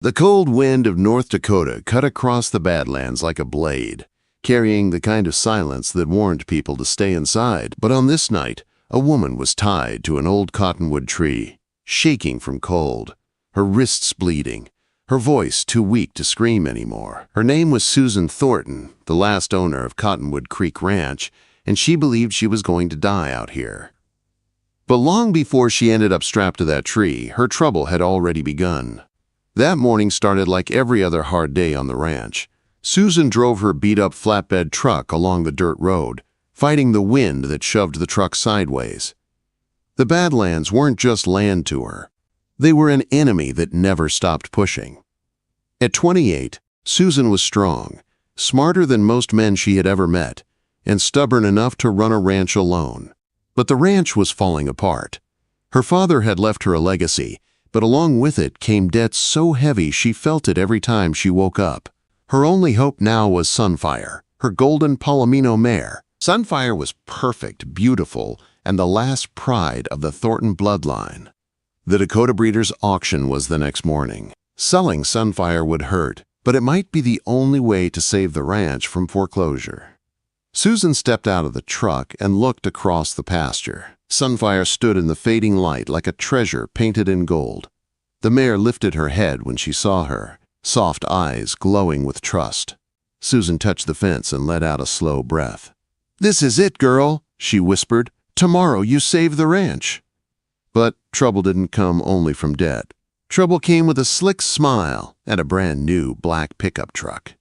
The cold wind of North Dakota cut across the Badlands like a blade, carrying the kind of silence that warned people to stay inside. But on this night, a woman was tied to an old cottonwood tree, shaking from cold, her wrists bleeding, her voice too weak to scream anymore. Her name was Susan Thornton, the last owner of Cottonwood Creek Ranch, and she believed she was going to die out here. But long before she ended up strapped to that tree, her trouble had already begun. That morning started like every other hard day on the ranch. Susan drove her beat-up flatbed truck along the dirt road, fighting the wind that shoved the truck sideways. The Badlands weren't just land to her. They were an enemy that never stopped pushing. At 28, Susan was strong, smarter than most men she had ever met, and stubborn enough to run a ranch alone. But the ranch was falling apart. Her father had left her a legacy, but along with it came debts so heavy she felt it every time she woke up. Her only hope now was Sunfire, her golden Palomino mare. Sunfire was perfect, beautiful, and the last pride of the Thornton bloodline. The Dakota Breeders' auction was the next morning. Selling Sunfire would hurt, but it might be the only way to save the ranch from foreclosure. Susan stepped out of the truck and looked across the pasture. Sunfire stood in the fading light like a treasure painted in gold. The mare lifted her head when she saw her, soft eyes glowing with trust. Susan touched the fence and let out a slow breath. "This is it, girl," she whispered. "Tomorrow you save the ranch." But trouble didn't come only from debt. Trouble came with a slick smile and a brand new black pickup truck.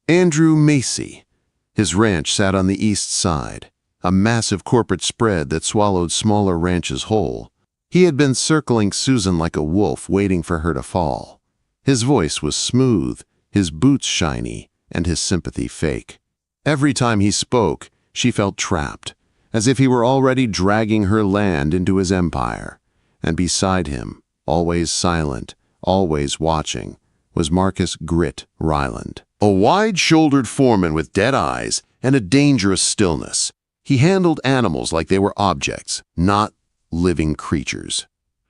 Andrew Macy. His ranch sat on the east side, a massive corporate spread that swallowed smaller ranches whole. He had been circling Susan like a wolf waiting for her to fall. His voice was smooth, his boots shiny, and his sympathy fake. Every time he spoke, she felt trapped, as if he were already dragging her land into his empire. And beside him, always silent, always watching, was Marcus Grit Ryland, a wide-shouldered foreman with dead eyes and a dangerous stillness. He handled animals like they were objects, not living creatures.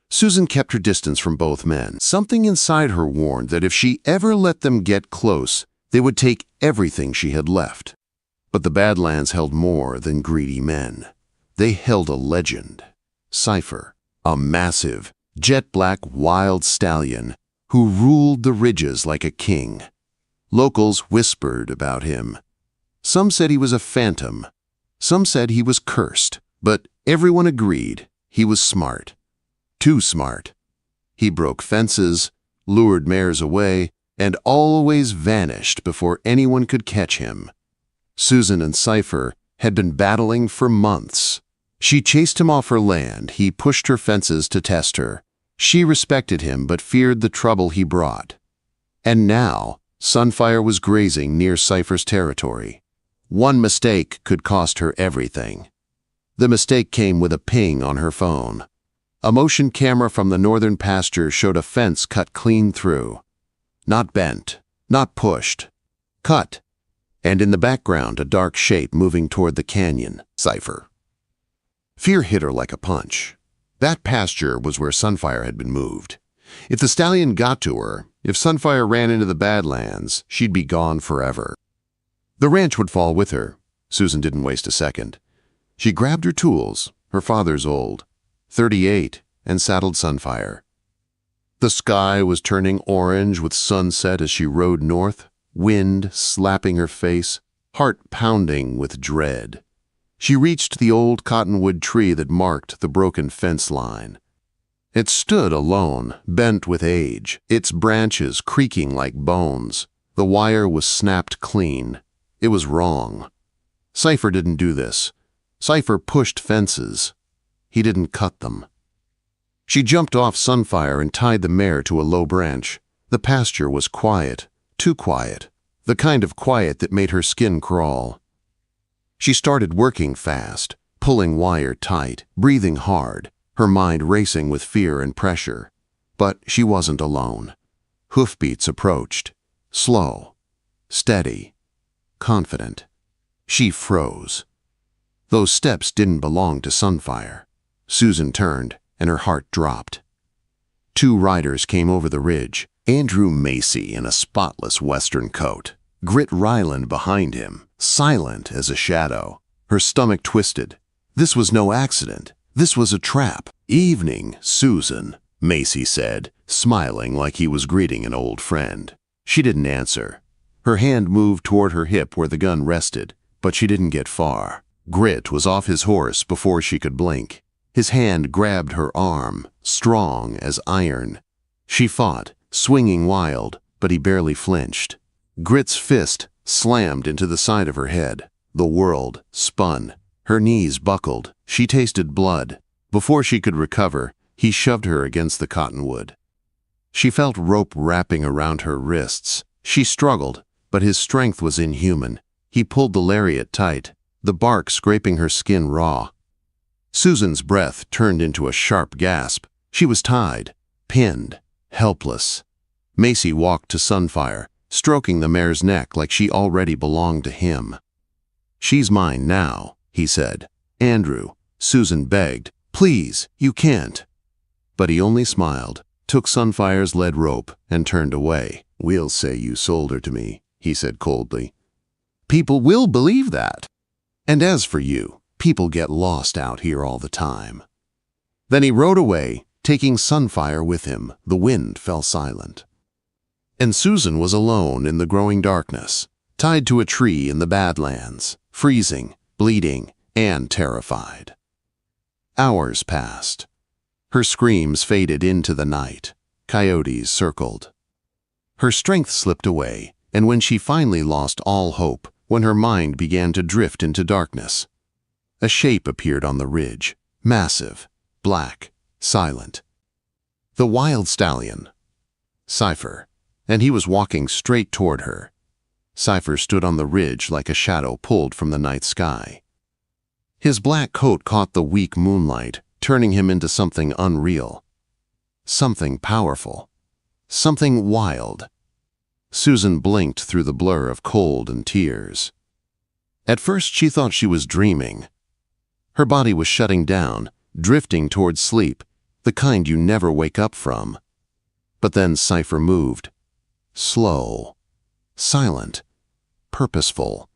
Susan kept her distance from both men. Something inside her warned that if she ever let them get close, they would take everything she had left. But the Badlands held more than greedy men. They held a legend. Cypher, a massive, jet-black wild stallion who ruled the ridges like a king. Locals whispered about him. Some said he was a phantom. Some said he was cursed. But everyone agreed he was smart. Too smart. He broke fences, lured mares away, and always vanished before anyone could catch him. Susan and Cypher had been battling for months. She chased him off her land. He pushed her fences to test her. She respected him but feared the trouble he brought. And now, Sunfire was grazing near Cypher's territory. One mistake could cost her everything. The mistake came with a ping on her phone. A motion camera from the northern pasture showed a fence cut clean through. Not bent, not pushed. Cut. And in the background, a dark shape moving toward the canyon. Cypher. Fear hit her like a punch. That pasture was where Sunfire had been moved. If the stallion got to her, if Sunfire ran into the Badlands, she'd be gone forever. The ranch would fall with her. Susan didn't waste a second. She grabbed her tools, her father's old, 38, and saddled Sunfire. The sky was turning orange with sunset as she rode north, wind slapping her face, heart pounding with dread. She reached the old cottonwood tree that marked the broken fence line. It stood alone, bent with age, its branches creaking like bones. The wire was snapped clean. It was wrong. Cypher didn't do this. Cypher pushed fences. He didn't cut them. She jumped off Sunfire and tied the mare to a low branch. The pasture was quiet, too quiet, the kind of quiet that made her skin crawl. She started working fast, pulling wire tight, breathing hard, her mind racing with fear and pressure. But she wasn't alone. Hoofbeats approached, slow, steady, confident. She froze. Those steps didn't belong to Sunfire. Susan turned, and her heart dropped. Two riders came over the ridge, Andrew Macy in a spotless western coat. Grit Ryland behind him, silent as a shadow. Her stomach twisted. This was no accident. This was a trap. "Evening, Susan," Macy said, smiling like he was greeting an old friend. She didn't answer. Her hand moved toward her hip where the gun rested, but she didn't get far. Grit was off his horse before she could blink. His hand grabbed her arm, strong as iron. She fought, swinging wild, but he barely flinched. Grit's fist slammed into the side of her head. The world spun. Her knees buckled. She tasted blood. Before she could recover, he shoved her against the cottonwood. She felt rope wrapping around her wrists. She struggled, but his strength was inhuman. He pulled the lariat tight, the bark scraping her skin raw. Susan's breath turned into a sharp gasp. She was tied, pinned, helpless. Macy walked to Sunfire, stroking the mare's neck like she already belonged to him. "She's mine now," he said. "Andrew," Susan begged, "please, you can't." But he only smiled, took Sunfire's lead rope, and turned away. "We'll say you sold her to me," he said coldly. "People will believe that. And as for you, people get lost out here all the time." Then he rode away, taking Sunfire with him. The wind fell silent. And Susan was alone in the growing darkness, tied to a tree in the Badlands, freezing, bleeding, and terrified. Hours passed. Her screams faded into the night. Coyotes circled. Her strength slipped away, and when she finally lost all hope, when her mind began to drift into darkness, a shape appeared on the ridge, massive, black, silent. The wild stallion. Cypher. And he was walking straight toward her. Cypher stood on the ridge like a shadow pulled from the night sky. His black coat caught the weak moonlight, turning him into something unreal. Something powerful. Something wild. Susan blinked through the blur of cold and tears. At first she thought she was dreaming. Her body was shutting down, drifting toward sleep, the kind you never wake up from. But then Cypher moved. Slow, silent, purposeful.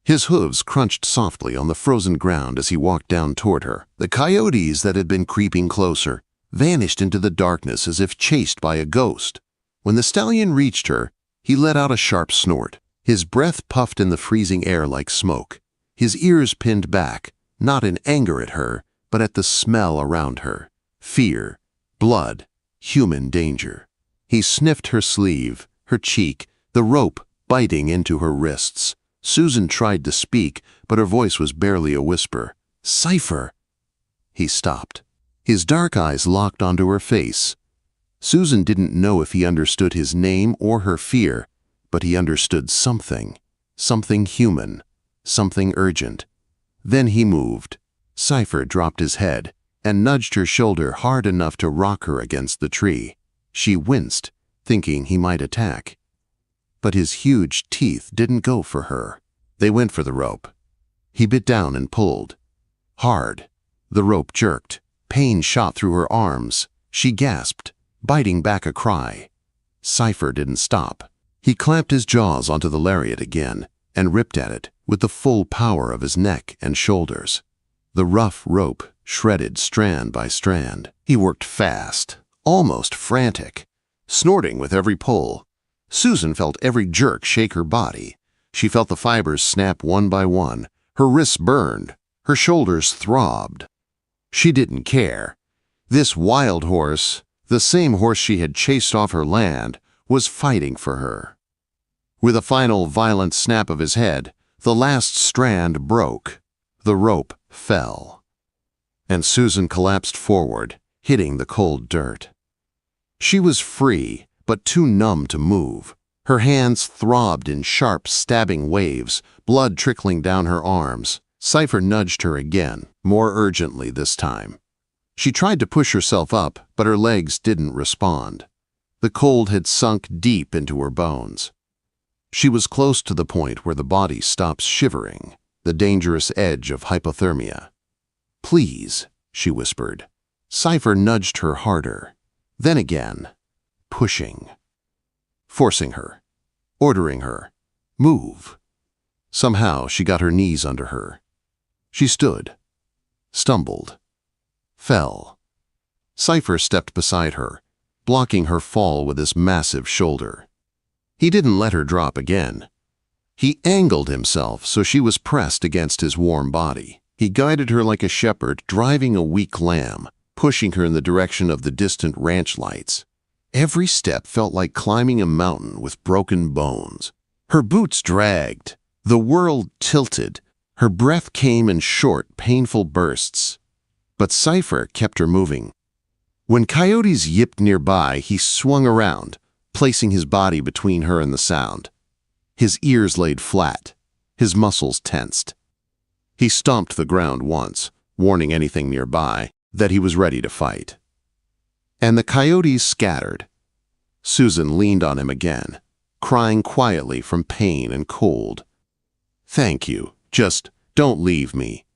His hooves crunched softly on the frozen ground as he walked down toward her. The coyotes that had been creeping closer vanished into the darkness as if chased by a ghost. When the stallion reached her, he let out a sharp snort. His breath puffed in the freezing air like smoke. His ears pinned back, not in anger at her, but at the smell around her. Fear, blood, human danger. He sniffed her sleeve, her cheek, the rope biting into her wrists. Susan tried to speak, but her voice was barely a whisper. "Cypher!" He stopped. His dark eyes locked onto her face. Susan didn't know if he understood his name or her fear, but he understood something. Something human. Something urgent. Then he moved. Cypher dropped his head and nudged her shoulder hard enough to rock her against the tree. She winced, thinking he might attack. But his huge teeth didn't go for her. They went for the rope. He bit down and pulled. Hard. The rope jerked. Pain shot through her arms. She gasped, biting back a cry. Cypher didn't stop. He clamped his jaws onto the lariat again and ripped at it with the full power of his neck and shoulders. The rough rope shredded strand by strand. He worked fast, almost frantic, snorting with every pull. Susan felt every jerk shake her body. She felt the fibers snap one by one. Her wrists burned. Her shoulders throbbed. She didn't care. This wild horse, the same horse she had chased off her land, was fighting for her. With a final violent snap of his head, the last strand broke. The rope fell. And Susan collapsed forward, hitting the cold dirt. She was free, but too numb to move. Her hands throbbed in sharp, stabbing waves, blood trickling down her arms. Cypher nudged her again, more urgently this time. She tried to push herself up, but her legs didn't respond. The cold had sunk deep into her bones. She was close to the point where the body stops shivering, the dangerous edge of hypothermia. "Please," she whispered. Cypher nudged her harder. Then again, pushing. forcing her, ordering her, move. Somehow she got her knees under her. She stood, stumbled, fell. Cypher stepped beside her, blocking her fall with his massive shoulder. He didn't let her drop again. He angled himself so she was pressed against his warm body. He guided her like a shepherd driving a weak lamb, pushing her in the direction of the distant ranch lights. Every step felt like climbing a mountain with broken bones. Her boots dragged. The world tilted. Her breath came in short, painful bursts. But Cypher kept her moving. When coyotes yipped nearby, he swung around, placing his body between her and the sound. His ears laid flat, his muscles tensed. He stomped the ground once, warning anything nearby that he was ready to fight. And the coyotes scattered. Susan leaned on him again, crying quietly from pain and cold. "Thank you, just don't leave me."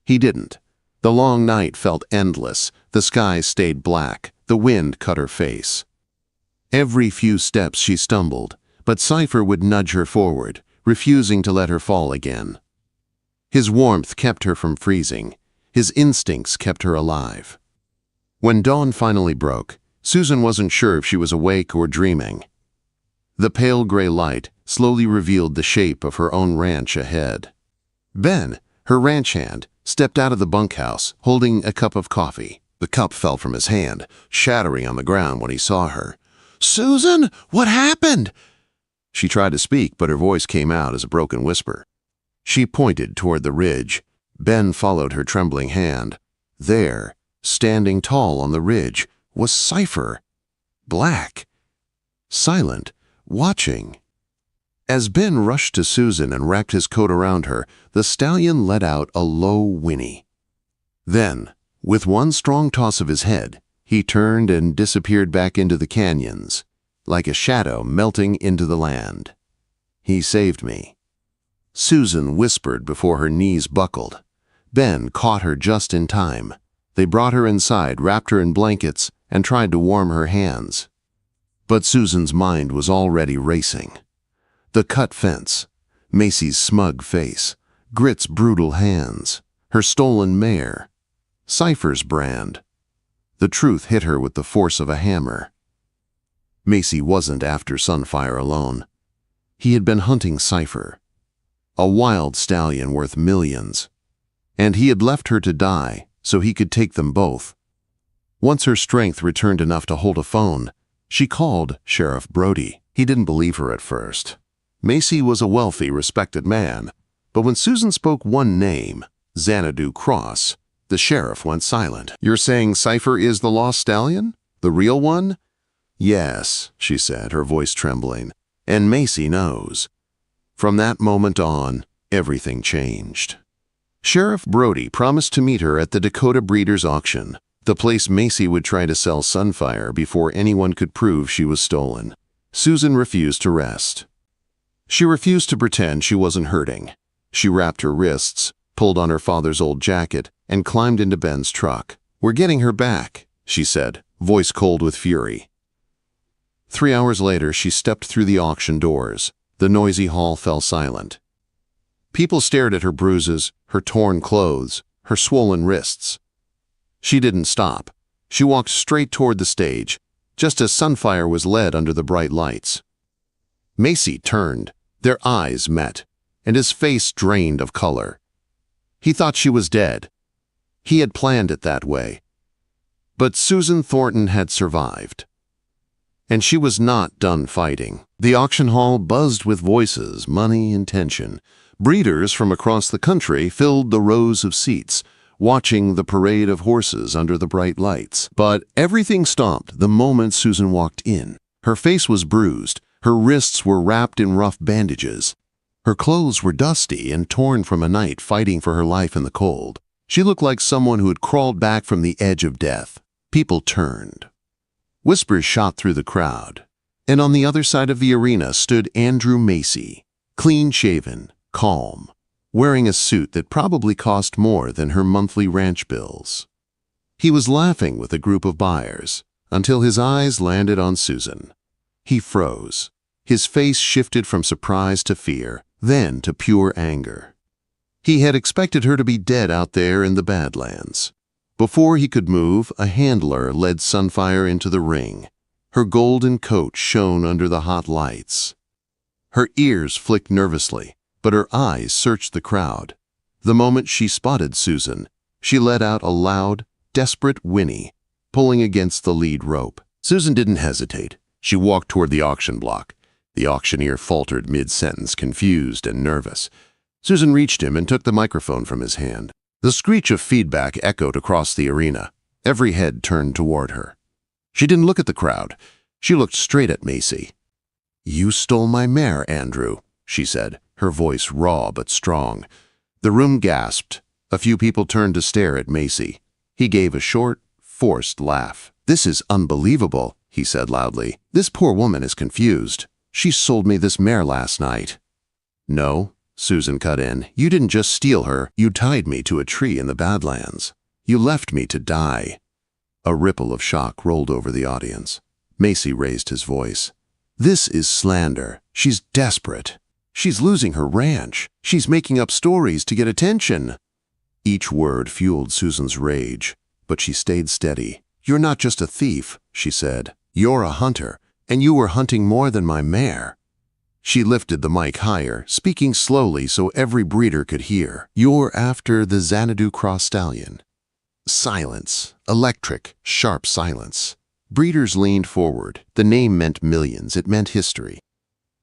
He didn't. The long night felt endless, the sky stayed black, the wind cut her face. Every few steps she stumbled, but Cypher would nudge her forward, refusing to let her fall again. His warmth kept her from freezing. His instincts kept her alive. When dawn finally broke, Susan wasn't sure if she was awake or dreaming. The pale gray light slowly revealed the shape of her own ranch ahead. Ben, her ranch hand, stepped out of the bunkhouse, holding a cup of coffee. The cup fell from his hand, shattering on the ground when he saw her. "Susan, what happened?" She tried to speak, but her voice came out as a broken whisper. She pointed toward the ridge. Ben followed her trembling hand. There, standing tall on the ridge, was Cypher. Black. Silent. Watching. As Ben rushed to Susan and wrapped his coat around her, the stallion let out a low whinny. Then, with one strong toss of his head, he turned and disappeared back into the canyons, like a shadow melting into the land. "He saved me." Susan whispered before her knees buckled. Ben caught her just in time. They brought her inside, wrapped her in blankets, and tried to warm her hands. But Susan's mind was already racing. The cut fence, Macy's smug face, Grit's brutal hands, her stolen mare, Cypher's brand. The truth hit her with the force of a hammer. Macy wasn't after Sunfire alone. He had been hunting Cypher, a wild stallion worth millions, and he had left her to die so he could take them both. Once her strength returned enough to hold a phone, she called Sheriff Brody. He didn't believe her at first. Macy was a wealthy, respected man, but when Susan spoke one name, Xanadu Cross, the sheriff went silent. "You're saying Cypher is the lost stallion? The real one?" "Yes," she said, her voice trembling, "and Macy knows." From that moment on, everything changed. Sheriff Brody promised to meet her at the Dakota Breeders' Auction, the place Macy would try to sell Sunfire before anyone could prove she was stolen. Susan refused to rest. She refused to pretend she wasn't hurting. She wrapped her wrists, pulled on her father's old jacket, and climbed into Ben's truck. "We're getting her back," she said, voice cold with fury. 3 hours later, she stepped through the auction doors. The noisy hall fell silent. People stared at her bruises, her torn clothes, her swollen wrists. She didn't stop. She walked straight toward the stage, just as Sunfire was led under the bright lights. Macy turned. Their eyes met, and his face drained of color. He thought she was dead. He had planned it that way. But Susan Thornton had survived. And she was not done fighting. The auction hall buzzed with voices, money, and tension. Breeders from across the country filled the rows of seats, watching the parade of horses under the bright lights. But everything stopped the moment Susan walked in. Her face was bruised. Her wrists were wrapped in rough bandages. Her clothes were dusty and torn from a night fighting for her life in the cold. She looked like someone who had crawled back from the edge of death. People turned. Whispers shot through the crowd. And on the other side of the arena stood Andrew Macy, clean-shaven, calm, wearing a suit that probably cost more than her monthly ranch bills. He was laughing with a group of buyers until his eyes landed on Susan. He froze. His face shifted from surprise to fear, then to pure anger. He had expected her to be dead out there in the Badlands. Before he could move, a handler led Sunfire into the ring. Her golden coat shone under the hot lights. Her ears flicked nervously, but her eyes searched the crowd. The moment she spotted Susan, she let out a loud, desperate whinny, pulling against the lead rope. Susan didn't hesitate. She walked toward the auction block. The auctioneer faltered mid-sentence, confused and nervous. Susan reached him and took the microphone from his hand. The screech of feedback echoed across the arena. Every head turned toward her. She didn't look at the crowd. She looked straight at Macy. "You stole my mare, Andrew," she said, her voice raw but strong. The room gasped. A few people turned to stare at Macy. He gave a short, forced laugh. "This is unbelievable," he said loudly. "This poor woman is confused. She sold me this mare last night." "No," Susan cut in. "You didn't just steal her. You tied me to a tree in the Badlands. You left me to die." A ripple of shock rolled over the audience. Macy raised his voice. "This is slander. She's desperate. She's losing her ranch. She's making up stories to get attention." Each word fueled Susan's rage, but she stayed steady. "You're not just a thief," she said. "You're a hunter, and you were hunting more than my mare." She lifted the mic higher, speaking slowly so every breeder could hear. "You're after the Xanadu Cross Stallion." Silence. Electric, sharp silence. Breeders leaned forward. The name meant millions. It meant history.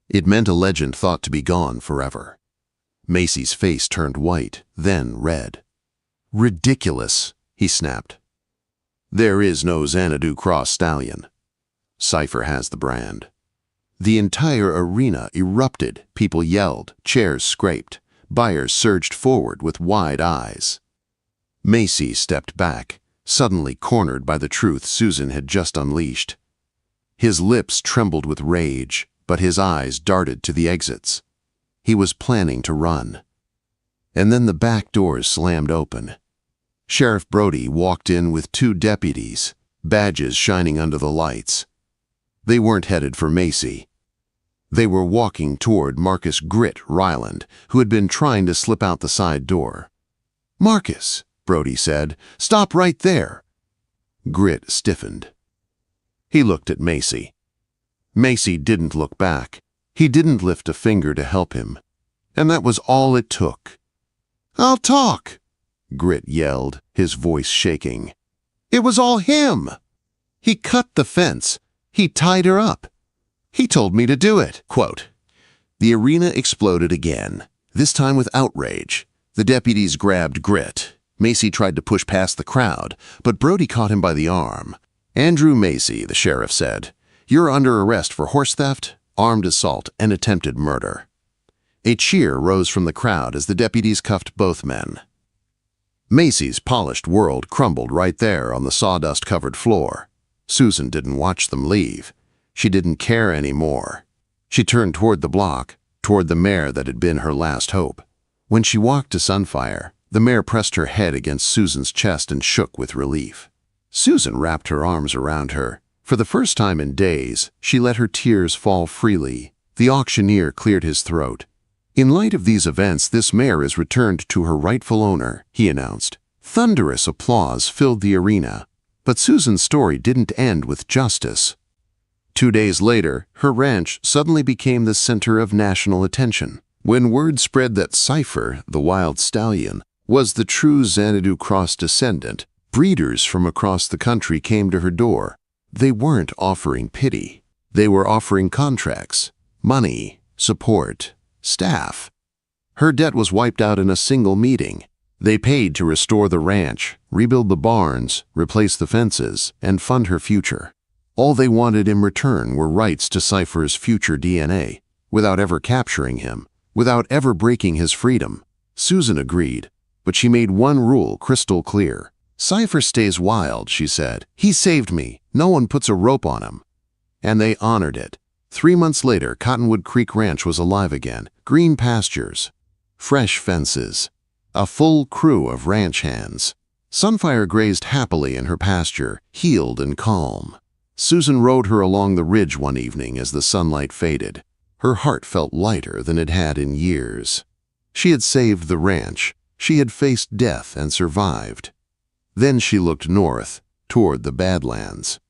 It meant a legend thought to be gone forever. Macy's face turned white, then red. "Ridiculous," he snapped. "There is no Xanadu Cross Stallion. Cypher has the brand." The entire arena erupted. People yelled, chairs scraped, buyers surged forward with wide eyes. Macy stepped back, suddenly cornered by the truth Susan had just unleashed. His lips trembled with rage, but his eyes darted to the exits. He was planning to run. And then the back doors slammed open. Sheriff Brody walked in with 2 deputies, badges shining under the lights. They weren't headed for Macy. They were walking toward Marcus "Grit" Ryland, who had been trying to slip out the side door. "Marcus," Brody said, "stop right there." Grit stiffened. He looked at Macy. Macy didn't look back. He didn't lift a finger to help him. And that was all it took. "I'll talk," Grit yelled, his voice shaking. "It was all him. He cut the fence. He tied her up. He told me to do it." Quote. The arena exploded again, this time with outrage. The deputies grabbed Grit. Macy tried to push past the crowd, but Brody caught him by the arm. "Andrew Macy," the sheriff said, "you're under arrest for horse theft, armed assault, and attempted murder." A cheer rose from the crowd as the deputies cuffed both men. Macy's polished world crumbled right there on the sawdust-covered floor. Susan didn't watch them leave. She didn't care anymore. She turned toward the block, toward the mare that had been her last hope. When she walked to Sunfire, the mare pressed her head against Susan's chest and shook with relief. Susan wrapped her arms around her. For the first time in days, she let her tears fall freely. The auctioneer cleared his throat. "In light of these events, this mare is returned to her rightful owner," he announced. Thunderous applause filled the arena. But Susan's story didn't end with justice. 2 days later, her ranch suddenly became the center of national attention. When word spread that Cypher, the wild stallion, was the true Xanadu Cross descendant, breeders from across the country came to her door. They weren't offering pity. They were offering contracts, money, support, staff. Her debt was wiped out in a single meeting. They paid to restore the ranch, rebuild the barns, replace the fences, and fund her future. All they wanted in return were rights to Cypher's future DNA, without ever capturing him, without ever breaking his freedom. Susan agreed, but she made one rule crystal clear. "Cypher stays wild," she said. "He saved me. No one puts a rope on him." And they honored it. 3 months later, Cottonwood Creek Ranch was alive again. Green pastures, fresh fences, a full crew of ranch hands. Sunfire grazed happily in her pasture, healed and calm. Susan rode her along the ridge one evening as the sunlight faded. Her heart felt lighter than it had in years. She had saved the ranch. She had faced death and survived. Then she looked north, toward the Badlands.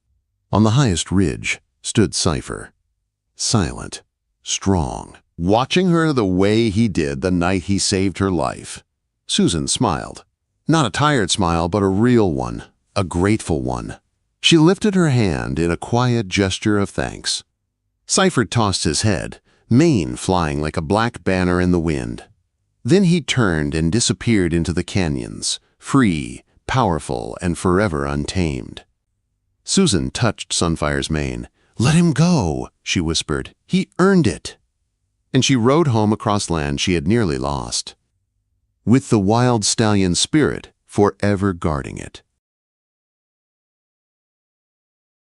On the highest ridge stood Cypher, silent, strong, watching her the way he did the night he saved her life. Susan smiled. Not a tired smile, but a real one, a grateful one. She lifted her hand in a quiet gesture of thanks. Cypher tossed his head, mane flying like a black banner in the wind. Then he turned and disappeared into the canyons, free, powerful, and forever untamed. Susan touched Sunfire's mane. "Let him go," she whispered. "He earned it." And she rode home across land she had nearly lost, with the wild stallion's spirit forever guarding it.